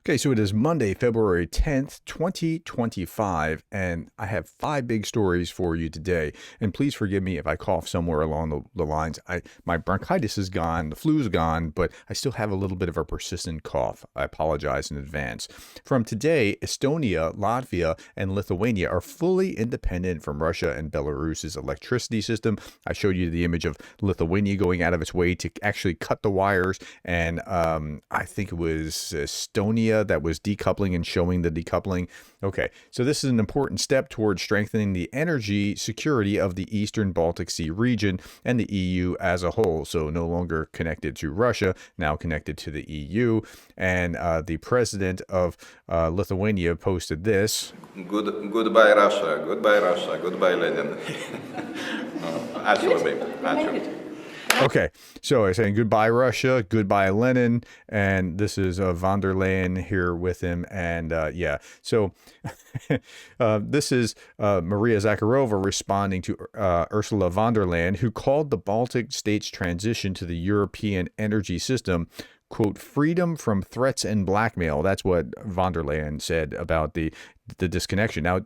Okay, so it is Monday, February 10th, 2025, and I have five big stories for you today. And please forgive me if I cough somewhere along the lines. My bronchitis is gone, the flu's gone, but I still have a little bit of a persistent cough. I apologize in advance. From today, Estonia, Latvia, and Lithuania are fully independent from Russia and Belarus's electricity system. I showed you the image of Lithuania going out of its way to actually cut the wires, and I think it was Estonia that was decoupling and showing the decoupling. Okay, so this is an important step towards strengthening the energy security of the Eastern Baltic Sea region and the EU as a whole. So no longer connected to Russia, now connected to the EU. And the president of Lithuania posted this. Goodbye Russia, goodbye Russia, goodbye Lenin. Okay, so I'm saying goodbye Russia, goodbye Lenin, and this is von der Leyen here with him, and so this is Maria Zakharova responding to Ursula von der Leyen, who called the Baltic states' transition to the European energy system, quote, freedom from threats and blackmail. That's what von der Leyen said about the disconnection. Now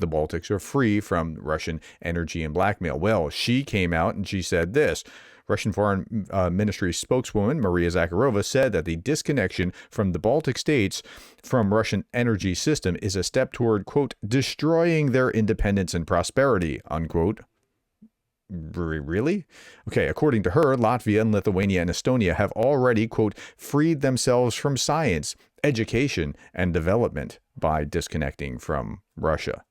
the Baltics are free from Russian energy and blackmail. Well, she came out and she said this. Russian Foreign Ministry spokeswoman Maria Zakharova said that the disconnection from the Baltic states from Russian energy system is a step toward, quote, destroying their independence and prosperity, unquote. Really? Okay, according to her, Latvia and Lithuania and Estonia have already, quote, freed themselves from science, education, and development by disconnecting from Russia.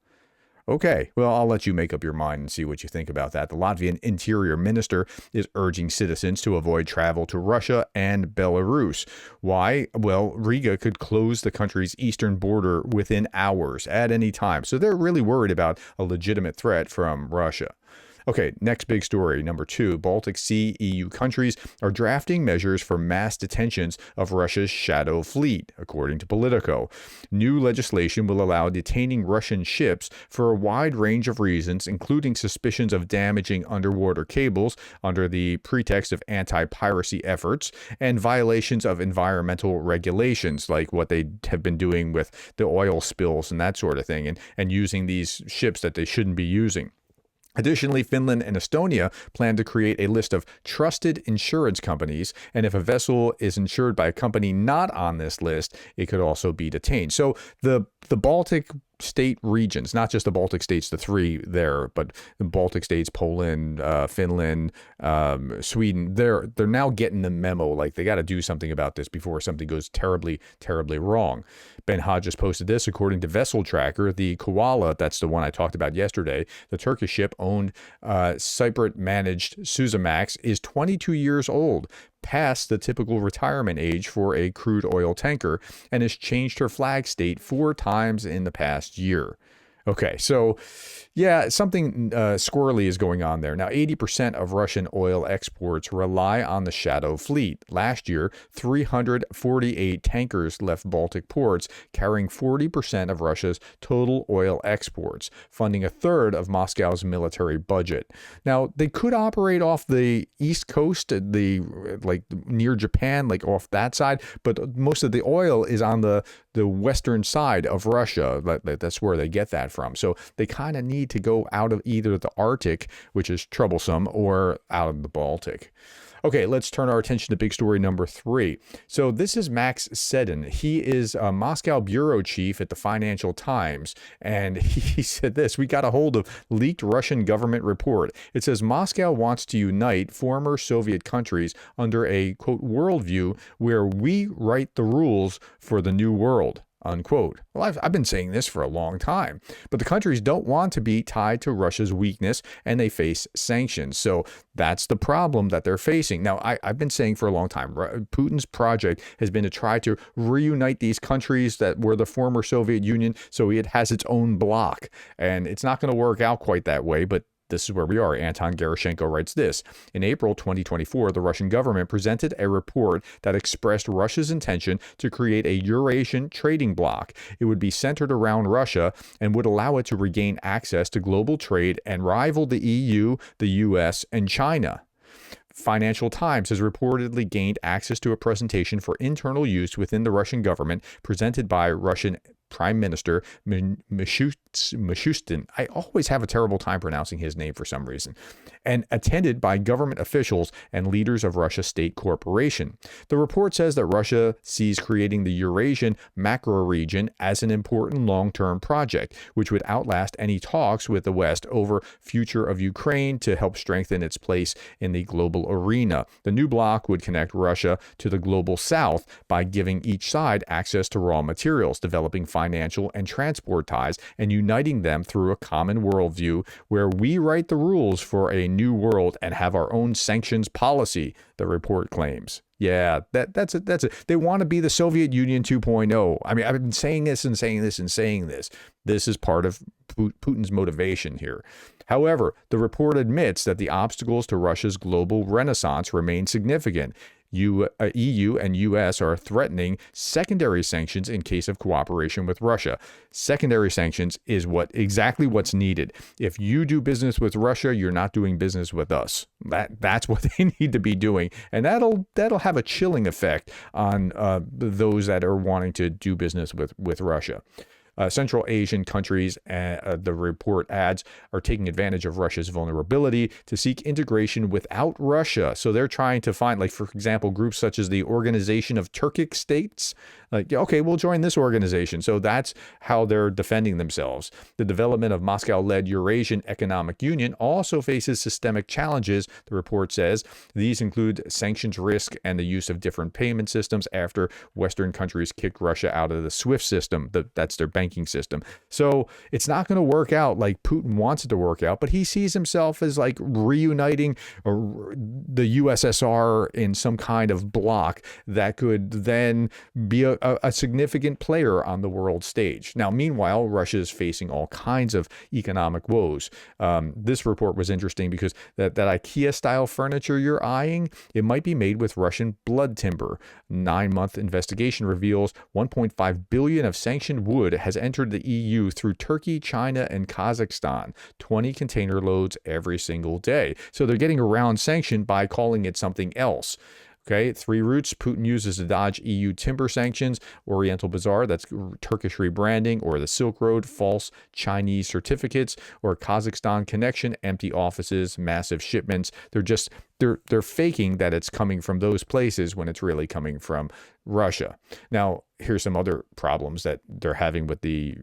Okay, well, I'll let you make up your mind and see what you think about that. The Latvian Interior Minister is urging citizens to avoid travel to Russia and Belarus. Why? Well, Riga could close the country's eastern border within hours at any time. So they're really worried about a legitimate threat from Russia. Okay, next big story, number 2. Baltic Sea EU countries are drafting measures for mass detentions of Russia's shadow fleet, according to Politico. New legislation will allow detaining Russian ships for a wide range of reasons, including suspicions of damaging underwater cables under the pretext of anti-piracy efforts and violations of environmental regulations, like what they have been doing with the oil spills and that sort of thing, and using these ships that they shouldn't be using. Additionally, Finland and Estonia plan to create a list of trusted insurance companies, and if a vessel is insured by a company not on this list, it could also be detained. So the Baltic state regions, not just the Baltic states, the three there, but the Baltic states, Poland, Finland, Sweden, they're now getting the memo. Like, they got to do something about this before something goes terribly, terribly wrong. Ben Hodges posted this. According to Vessel Tracker, the Koala, that's the one I talked about yesterday, the Turkish ship owned Cypriot-managed Suzamax, is 22 years old, past the typical retirement age for a crude oil tanker, and has changed her flag state 4 times in the past year. Okay, so yeah, something squirrely is going on there. Now, 80% of Russian oil exports rely on the shadow fleet. Last year, 348 tankers left Baltic ports, carrying 40% of Russia's total oil exports, funding a third of Moscow's military budget. Now, they could operate off the east coast, near Japan, like off that side, but most of the oil is on the western side of Russia. That's where they get that from. So they kind of need to go out of either the Arctic, which is troublesome, or out of the Baltic. Okay, let's turn our attention to big story number 3. So this is Max Sedin. He is a Moscow bureau chief at the Financial Times, and he said this. We got a hold of leaked Russian government report. It says Moscow wants to unite former Soviet countries under a, quote, worldview where we write the rules for the new world, unquote. Well, I've been saying this for a long time, but the countries don't want to be tied to Russia's weakness, and they face sanctions. So that's the problem that they're facing. Now, I've been saying for a long time, Putin's project has been to try to reunite these countries that were the former Soviet Union so it has its own bloc. And it's not going to work out quite that way, but this is where we are. Anton Gerashenko writes this. In April 2024, the Russian government presented a report that expressed Russia's intention to create a Eurasian trading bloc. It would be centered around Russia and would allow it to regain access to global trade and rival the EU, the US, and China. Financial Times has reportedly gained access to a presentation for internal use within the Russian government presented by Russian Prime Minister Mishustin. I always have a terrible time pronouncing his name for some reason. And attended by government officials and leaders of Russia's state corporation. The report says that Russia sees creating the Eurasian macro-region as an important long-term project, which would outlast any talks with the West over future of Ukraine to help strengthen its place in the global arena. The new bloc would connect Russia to the global South by giving each side access to raw materials, developing financial and transport ties, and uniting them through a common worldview where we write the rules for a new world and have our own sanctions policy, the report claims. Yeah, that's it. They want to be the Soviet Union 2.0. I mean, I've been saying this and saying this and saying this. This is part of Putin's motivation here. However, the report admits that the obstacles to Russia's global renaissance remain significant. EU and US are threatening secondary sanctions in case of cooperation with Russia. Secondary sanctions is exactly what's needed. If you do business with Russia, you're not doing business with us. That's what they need to be doing, and that'll have a chilling effect on those that are wanting to do business with Russia. Central Asian countries, the report adds, are taking advantage of Russia's vulnerability to seek integration without Russia. So they're trying to find, like, for example, groups such as the Organization of Turkic States. Like, okay, we'll join this organization. So that's how they're defending themselves. The development of Moscow-led Eurasian Economic Union also faces systemic challenges, the report says. These include sanctions risk and the use of different payment systems after Western countries kicked Russia out of the SWIFT system. That's their banking system. So it's not going to work out like Putin wants it to work out, but he sees himself as like reuniting the USSR in some kind of bloc that could then be a significant player on the world stage. Now, meanwhile, Russia is facing all kinds of economic woes. This report was interesting because that IKEA-style furniture you're eyeing, it might be made with Russian blood timber. 9-month investigation reveals 1.5 billion of sanctioned wood has entered the EU through Turkey, China, and Kazakhstan. 20 container loads every single day. So they're getting around sanction by calling it something else. Okay, 3 routes Putin uses to dodge EU timber sanctions: Oriental Bazaar, that's Turkish rebranding, or the Silk Road, false Chinese certificates, or Kazakhstan connection, empty offices, massive shipments. They're faking that it's coming from those places when it's really coming from Russia. Now, here's some other problems that they're having with the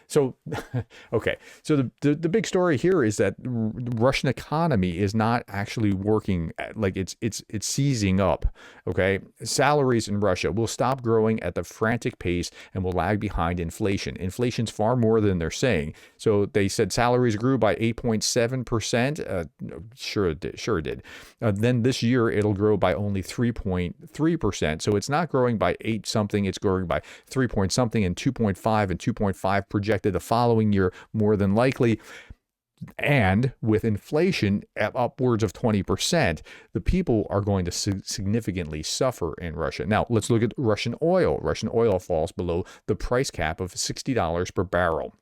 so the big story here is that the Russian economy is not actually working, like it's seizing up. Okay, salaries in Russia will stop growing at the frantic pace and will lag behind inflation. Inflation's far more than they're saying. So they said salaries grew by 8.7%. Sure it did. Then this year it'll grow by only 3.3%. So it's not growing by 8 something, it's growing by 3 point something, and 2.5 and 2.5 projected the following year, more than likely. And with inflation at upwards of 20%, the people are going to significantly suffer in Russia. Now, let's look at Russian oil. Russian oil falls below the price cap of $60 per barrel.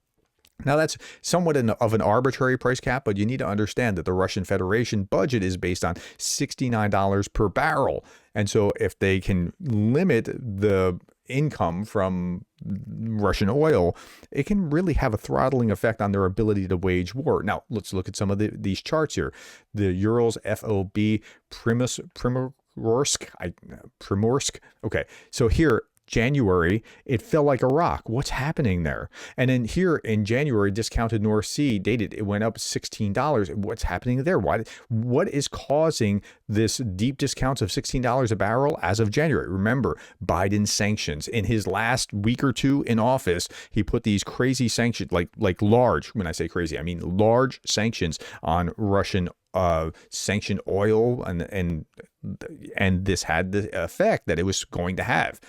Now, that's somewhat of an arbitrary price cap, but you need to understand that the Russian Federation budget is based on $69 per barrel. And so if they can limit the income from Russian oil, it can really have a throttling effect on their ability to wage war. Now, let's look at some of these charts here. The Urals FOB Primorsk. Okay, so here, January, it fell like a rock. What's happening there? And then here in January, discounted North Sea dated, it went up $16. What's happening there? What is causing this deep discounts of $16 a barrel as of January? Remember, Biden sanctions. In his last week or two in office, he put these crazy sanctions, like large, when I say crazy, I mean large sanctions on Russian sanctioned oil, and this had the effect that it was going to have.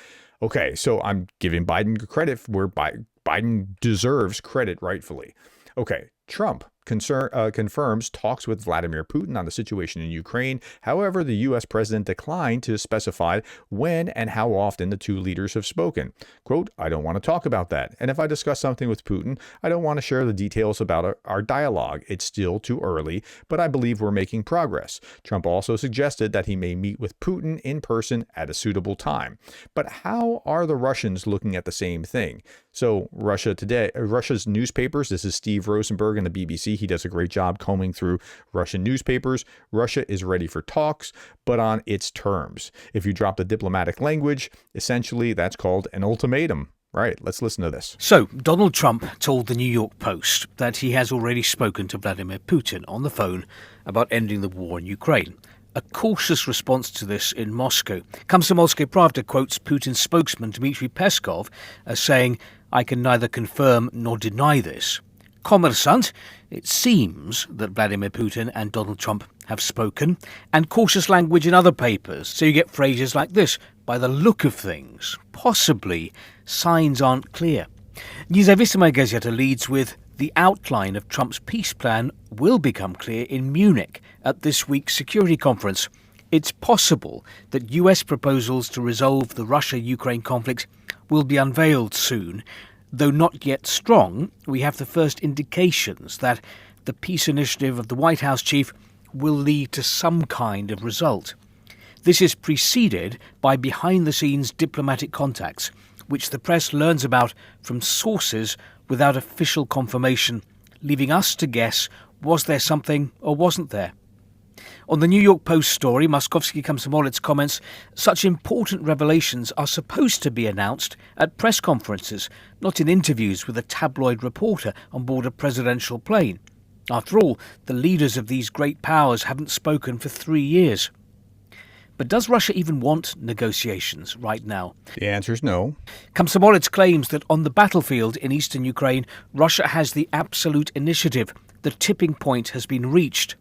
Okay, so I'm giving Biden credit where Biden deserves credit rightfully. Okay, Trump confirms talks with Vladimir Putin on the situation in Ukraine. However, the U.S. president declined to specify when and how often the two leaders have spoken. Quote, I don't want to talk about that. And if I discuss something with Putin, I don't want to share the details about our dialogue. It's still too early, but I believe we're making progress. Trump also suggested that he may meet with Putin in person at a suitable time. But how are the Russians looking at the same thing? So Russia's newspapers, this is Steve Rosenberg in the BBC. He does a great job combing through Russian newspapers. Russia is ready for talks, but on its terms. If you drop the diplomatic language, essentially that's called an ultimatum. Right, let's listen to this. So, Donald Trump told the New York Post that he has already spoken to Vladimir Putin on the phone about ending the war in Ukraine. A cautious response to this in Moscow. Komsomolskaya Pravda quotes Putin's spokesman Dmitry Peskov as saying, I can neither confirm nor deny this. Kommersant, it seems that Vladimir Putin and Donald Trump have spoken, and cautious language in other papers. So you get phrases like this, by the look of things, possibly, signs aren't clear. Nezavistimaya Gazeta leads with, the outline of Trump's peace plan will become clear in Munich at this week's security conference. It's possible that US proposals to resolve the Russia-Ukraine conflict will be unveiled soon. Though not yet strong, we have the first indications that the peace initiative of the White House chief will lead to some kind of result. This is preceded by behind-the-scenes diplomatic contacts, which the press learns about from sources without official confirmation, leaving us to guess, was there something or wasn't there? On the New York Post story, Moskovsky Komsomolets comments, such important revelations are supposed to be announced at press conferences, not in interviews with a tabloid reporter on board a presidential plane. After all, the leaders of these great powers haven't spoken for 3 years. But does Russia even want negotiations right now? The answer is no. Komsomolets claims that on the battlefield in eastern Ukraine, Russia has the absolute initiative. The tipping point has been reached.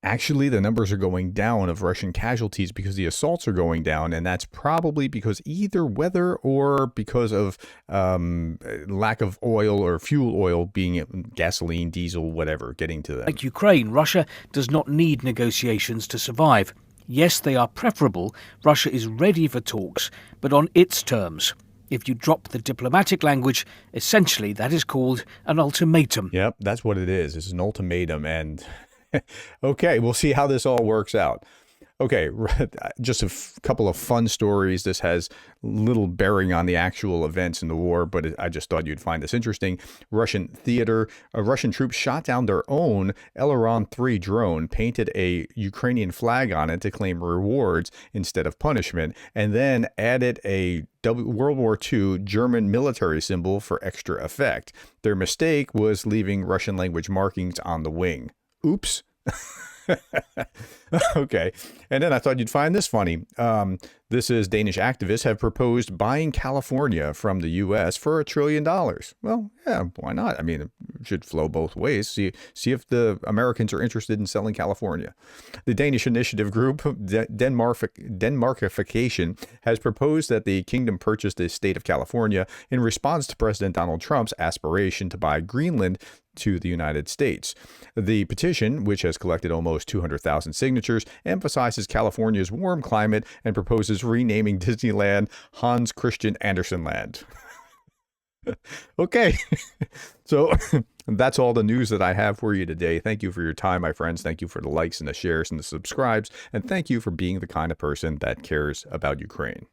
Actually, the numbers are going down of Russian casualties because the assaults are going down, and that's probably because either weather or because of lack of oil or fuel oil being gasoline, diesel, whatever, getting to them. Like Ukraine, Russia does not need negotiations to survive. Yes, they are preferable. Russia is ready for talks, but on its terms. If you drop the diplomatic language, essentially that is called an ultimatum. Yep, that's what it is. It's an ultimatum, and okay, we'll see how this all works out. Okay, just a couple of fun stories. This has little bearing on the actual events in the war, but I just thought you'd find this interesting. Russian troops shot down their own Eleron-3 drone, painted a Ukrainian flag on it to claim rewards instead of punishment, and then added a World War II German military symbol for extra effect. Their mistake was leaving Russian language markings on the wing. Oops. Okay. And then I thought you'd find this funny. This is Danish activists have proposed buying California from the U.S. for $1 trillion. Well, yeah, why not? I mean, it should flow both ways. See if the Americans are interested in selling California. The Danish initiative group, Denmarkification, has proposed that the kingdom purchase the state of California in response to President Donald Trump's aspiration to buy Greenland to the United States. The petition, which has collected almost 200,000 signatures, emphasizes California's warm climate and proposes renaming Disneyland Hans Christian Andersen Land. Okay, so that's all the news that I have for you today. Thank you for your time, my friends. Thank you for the likes and the shares and the subscribes. And thank you for being the kind of person that cares about Ukraine.